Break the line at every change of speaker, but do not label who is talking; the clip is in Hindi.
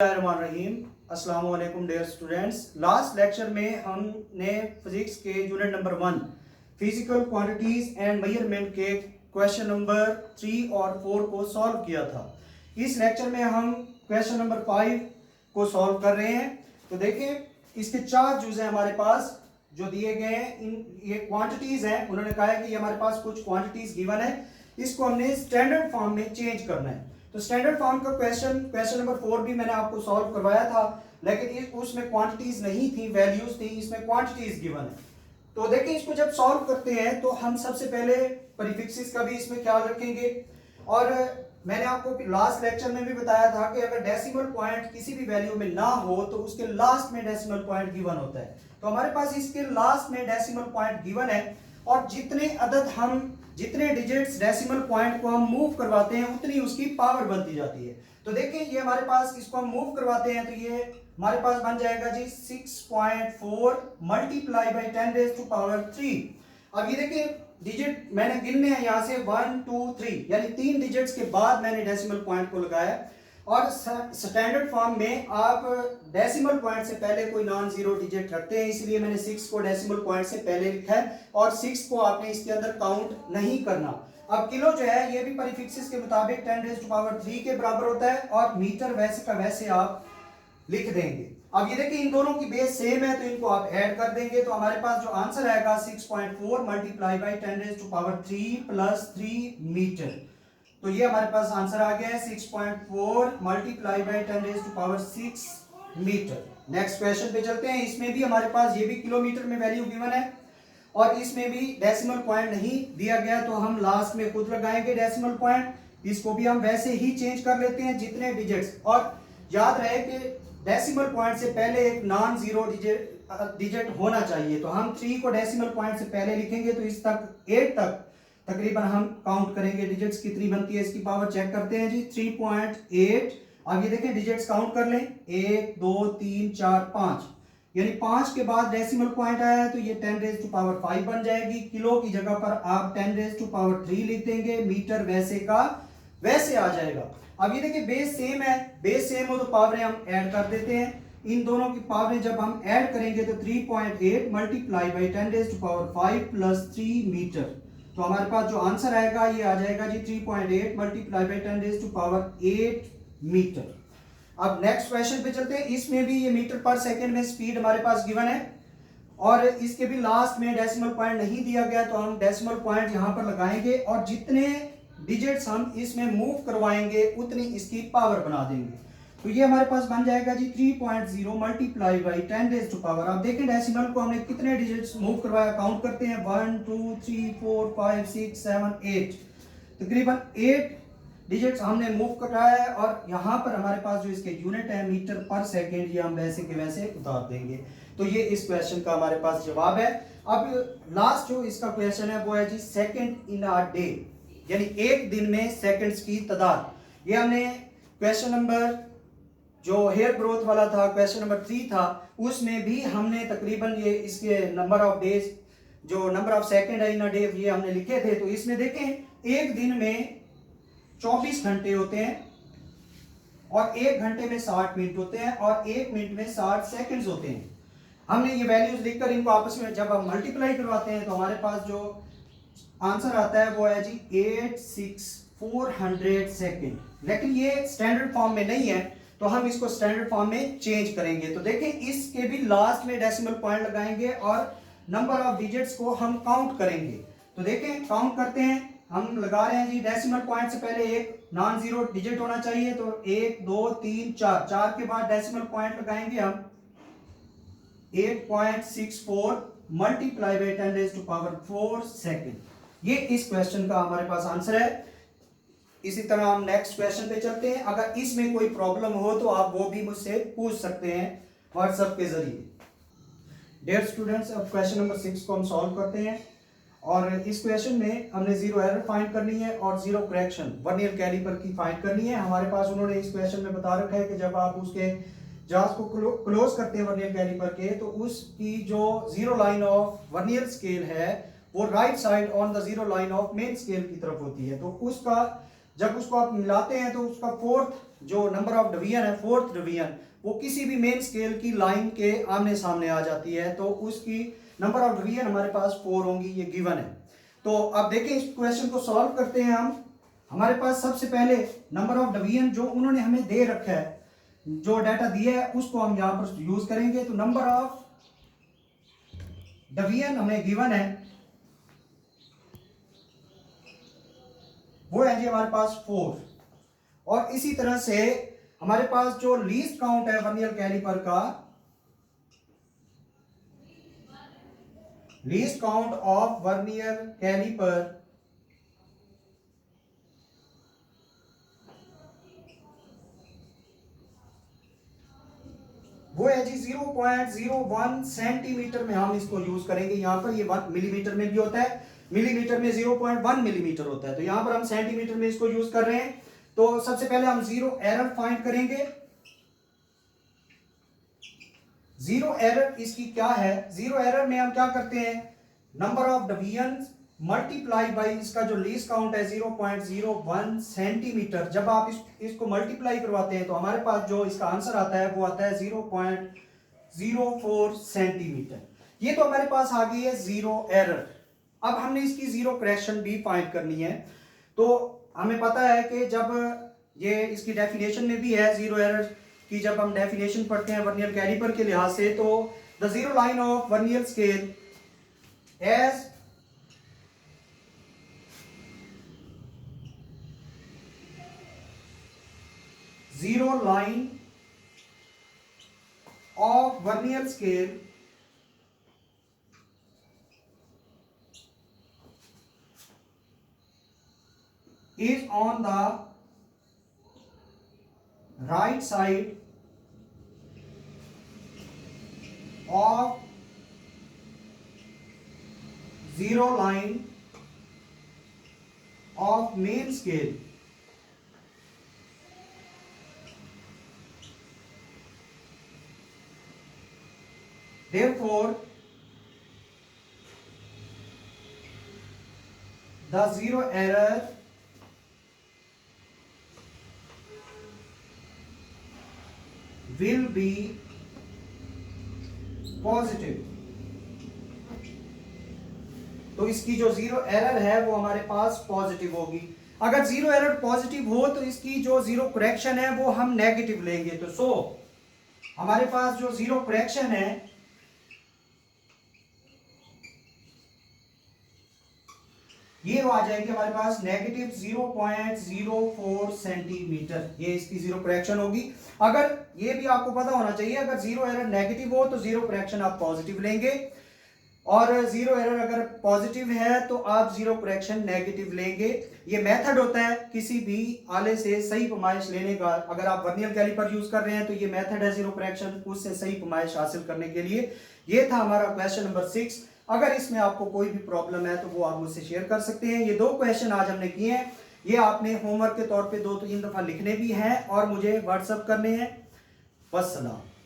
रहीम अस्सलाम वालेकुम डियर स्टूडेंट्स। लास्ट लेक्चर में हमने फिजिक्स के unit number 1 physical quantities and measurement के क्वेश्चन नंबर 3 और 4 को सॉल्व किया था। इस लेक्चर में हम क्वेश्चन नंबर 5 को सॉल्व कर रहे हैं। तो देखें, इसके 4 जुज़ हैं हमारे पास जो दिए गए हैं। ये क्वांटिटीज हैं। उन्होंने कहा है कि हमारे पास कुछ क्वांटिटीज गिवन है, इसको हमने स्टैंडर्ड फॉर्म में चेंज करना है। तो स्टैंडर्ड फॉर्म का क्वेश्चन नंबर 4 भी मैंने आपको सॉल्व करवाया था, लेकिन उसमें क्वांटिटीज नहीं थी, वैल्यूज थी। इसमें क्वांटिटीज गिवन है। तो देखिए, इसको जब सॉल्व करते हैं तो हम सबसे पहले प्रीफिक्सेस का भी इसमें ख्याल रखेंगे। और मैंने आपको लास्ट लेक्चर में भी बताया था कि अगर डेसिमल पॉइंट किसी भी वैल्यू में ना हो तो उसके लास्ट में डेसिमल पॉइंट गिवन होता है। तो हमारे पास इसके लास्ट में डेसिमल पॉइंट गिवन है, और जितने डिजिट्स डेसिमल पॉइंट को हम मूव करवाते हैं उतनी उसकी पावर बनती जाती है। तो देखिए, ये हमारे पास इसको हम मूव करवाते हैं तो ये हमारे पास बन जाएगा जी 6.4 multiply by 10 raise to power 3। अब ये देखिए, डिजिट मैंने गिनने हैं यहाँ से 1 2 3, यानी 3 डिजिट्स के बाद मैंने डेसिमल पॉइंट को लगाया। और स्टैंडर्ड फॉर्म में आप डेसिमल पॉइंट से पहले कोई नॉन जीरो डिजिट रखते हैं, इसलिए मैंने 6 को डेसिमल पॉइंट से पहले लिखा है, और 6 को आपने इसके अंदर काउंट नहीं करना। अब किलो जो है ये भी प्रीफिक्सेस के मुताबिक 10 रेज़ टू पावर 3 के बराबर होता है, और मीटर वैसे का वैसे आप लिख देंगे। अब ये देखिए, इन दोनों की बेस सेम है तो इनको आप ऐड कर देंगे, तो हमारे पास जो आंसर आएगा 6.4 multiply by 10 raise to power 3 plus 3 metre. तो ये हमारे पास आंसर आ गया है 6.4 multiply by 10 raise to power 6 metre. Next question पे चलते हैं। इसमें भी हमारे पास ये भी किलोमीटर में वैल्यू गिवन है, और इसमें भी डेसिमल पॉइंट नहीं दिया गया, तो हम लास्ट में खुद लगाएंगे डेसिमल पॉइंट। इसको भी हम वैसे ही चेंज कर लेते हैं जितने डिजिट्स। और याद रहे कि डेसिमल पॉइंट से पहले एक नॉन जीरो डिजिट होना चाहिए। तो हम 3 को डेसिमल पॉइंट से पहले लिखेंगे, तो इस तक 8 तक तकरीबन हम काउंट करेंगे डिजिट्स कितनी बनती है। इसकी पावर चेक करते हैं जी, 3.8। अब ये देखें, डिजिट्स काउंट कर लें, 1 2 3 4 5, यानी 5 के बाद डेसिमल पॉइंट आया है तो ये 10 रेज़ टू पावर 5 बन जाएगी। किलो की जगह पर आप 10 रेज़ टू पावर 3 लिख देंगे, मीटर वैसे का वैसे आ जाएगा। अब ये देखिए, बेस सेम है, बेस सेम हो तो पावरें हम ऐड कर देते हैं। इन दोनों की पावरें जब हम ऐड करेंगे तो 3.8 multiply by 10 raise to power 5 plus 3 metre. तो हमारे पास जो आंसर आएगा ये आ जाएगा जी 3.8 multiply by 10 raise to power 8 metre. अब नेक्स्ट क्वेश्चन पे चलते हैं। इसमें भी ये मीटर पर सेकंड में स्पीड हमारे पास गिवन है, और इसके भी लास्ट में डेसिमल पॉइंट नहीं दिया गया, तो हम डेसिमल पॉइंट यहाँ पर लगाएंगे, और जितने डिजिट्स हम इसमें मूव करवाएंगे उतनी इसकी पावर बना देंगे। तो ये हमारे पास बन जाएगा जी 3.0 multiply by 10 raise to power. आप देखें, डेसिमल को हमने कितने डिजिट्स मूव करवाया, काउंट करते हैं, 1 2 3 4 5 6 7 8, तकरीबन 8 डिजिट्स हमने मूव कराया है। और यहाँ पर हमारे पास जो इसके यूनिट है मीटर पर सेकेंड, ये हम वैसे के वैसे उतार देंगे। तो ये इस क्वेश्चन का हमारे पास जवाब है। अब लास्ट जो इसका क्वेश्चन है वो है जी सेकेंड इन अ डे, यानी एक दिन में सेकंड्स की तादाद। ये हमने क्वेश्चन नंबर जो हेयर ग्रोथ वाला था, क्वेश्चन नंबर 3 था, उसमें भी हमने तकरीबन ये इसके नंबर ऑफ डेज, जो नंबर ऑफ सेकंड है इन अ डे, ये हमने लिखे थे। तो इसमें देखें, एक दिन में 24 घंटे होते हैं, और 1 घंटे में 60 मिनट होते हैं, और 1 मिनट में 60 सेकंड्स होते हैं। हमने ये वैल्यूज लिखकर इनको आपस में जब हम मल्टीप्लाई करवाते हैं तो हमारे पास जो आंसर आता है वो है जी 86400 सेकंड। लेकिन ये स्टैंडर्ड फॉर्म में नहीं है, तो हम इसको स्टैंडर्ड फॉर्म में चेंज करेंगे। तो देखें, इसके भी लास्ट में डेसिमल पॉइंट लगाएंगे, और नंबर ऑफ डिजिट्स को हम काउंट करेंगे। तो देखें, काउंट करते हैं, हम लगा रहे हैं जी, डेसिमल पॉइंट से पहले एक नॉन जीरो डिजिट होना चाहिए, तो 1 2 3 4, 4 के बाद डेसिमल पॉइंट लगाएंगे हम 8.64 multiply by 10 raise to power 4 second. ये इस क्वेश्चन का हमारे पास आंसर है। इसी तरह हम नेक्स्ट क्वेश्चन पे चलते हैं। अगर इसमें कोई प्रॉब्लम हो तो आप वो भी मुझसे पूछ सकते हैं व्हाट्सएप के जरिए। डियर स्टूडेंट्स, अब क्वेश्चन नंबर 6 को हम सॉल्व करते हैं, और इस क्वेश्चन में हमने जीरो एरर फाइंड करनी है और जीरो करेक्शन वर्नियर कैलिपर की फाइंड करनी है। हमारे पास उन्होंने इस क्वेश्चन में बता रखा है कि जब आप उसके जांच को क्लोज करते हैं वर्नियर कैलिपर के, तो उसकी जो zero line of vernier scale है वो right side on the zero line of main scale की तरफ होती है। तो उसका जब उसको आप मिलाते हैं तो उसका 4th जो नंबर ऑफ डिवीजन है, फोर्थ डिवीजन, वो किसी भी मेन स्केल की लाइन के आमने सामने आ जाती है, तो उसकी नंबर ऑफ डिवीजन हमारे पास 4 होंगी, ये गिवन है। तो अब देखें इस क्वेश्चन को सॉल्व करते हैं हम। हमारे पास सबसे पहले नंबर ऑफ डिवीजन जो उन्होंने हमें दे रखा है, जो डाटा दिया है उसको हम यहाँ पर यूज करेंगे। तो नंबर ऑफ डिवीजन हमें गिवन है, वो है जी हमारे पास 4। और इसी तरह से हमारे पास जो लीस्ट काउंट है वर्नियर कैलिपर का, least count of vernier caliper वो है जी 0.01 सेंटीमीटर में हम इसको यूज करेंगे। यहां पर ये 1 मिलीमीटर में भी होता है, मिलीमीटर में 0.1 मिलीमीटर होता है, तो यहां पर हम सेंटीमीटर में इसको यूज कर रहे हैं। तो सबसे पहले हम जीरो एरर फाइंड करेंगे। जीरो एरर इसकी क्या है? जीरो एरर में हम क्या करते हैं, number of division multiply by इसका जो लीस्ट काउंट है 0.01 सेंटीमीटर। जब आप इसको मल्टीप्लाई करवाते हैं तो हमारे पास जो इसका आंसर आता है वो आता है 0.04 सेंटीमीटर। ये तो हमारे पास आ गई है जीरो एरर। अब हमने इसकी जीरो करेक्शन भी फाइंड करनी है। तो हमें पता है कि जब ये इसकी डेफिनेशन में भी है जीरो एरर की, जब हम डेफिनेशन पढ़ते हैं वर्नियर कैलिपर के लिहाज से, तो the zero line of vernier scale as zero line of vernier scale is on the right side of zero line of main scale. Therefore, the zero error will be positive. तो इसकी जो जीरो एरर है वो हमारे पास पॉजिटिव होगी। अगर जीरो एरर पॉजिटिव हो तो इसकी जो जीरो करेक्शन है वो हम नेगेटिव लेंगे। तो सो हमारे पास जो जीरो करेक्शन है ये आ जाएगी हमारे पास नेगेटिव 0.04 सेंटीमीटर। ये इसकी जीरो करेक्शन होगी। अगर ये भी आपको पता होना चाहिए, अगर जीरो एरर नेगेटिव हो तो जीरो करेक्शन आप पॉजिटिव लेंगे, और जीरो एरर अगर पॉजिटिव है तो आप जीरो करेक्शन नेगेटिव लेंगे। ये मेथड होता है किसी भी आले से सही पैमाइश लेने का। अगर आप वर्नियर कैलिपर यूज कर रहे हैं तो ये मेथड है जीरो करेक्शन, उससे सही पैमाइश हासिल करने के लिए। ये था हमारा क्वेश्चन नंबर 6। अगर इसमें आपको कोई भी प्रॉब्लम है तो वो आप मुझसे शेयर कर सकते हैं। ये 2 क्वेश्चन आज हमने किए हैं, ये आपने होमवर्क के तौर पे 2-3 दफा लिखने भी हैं और मुझे व्हाट्सएप करने हैं। वस्सलाम।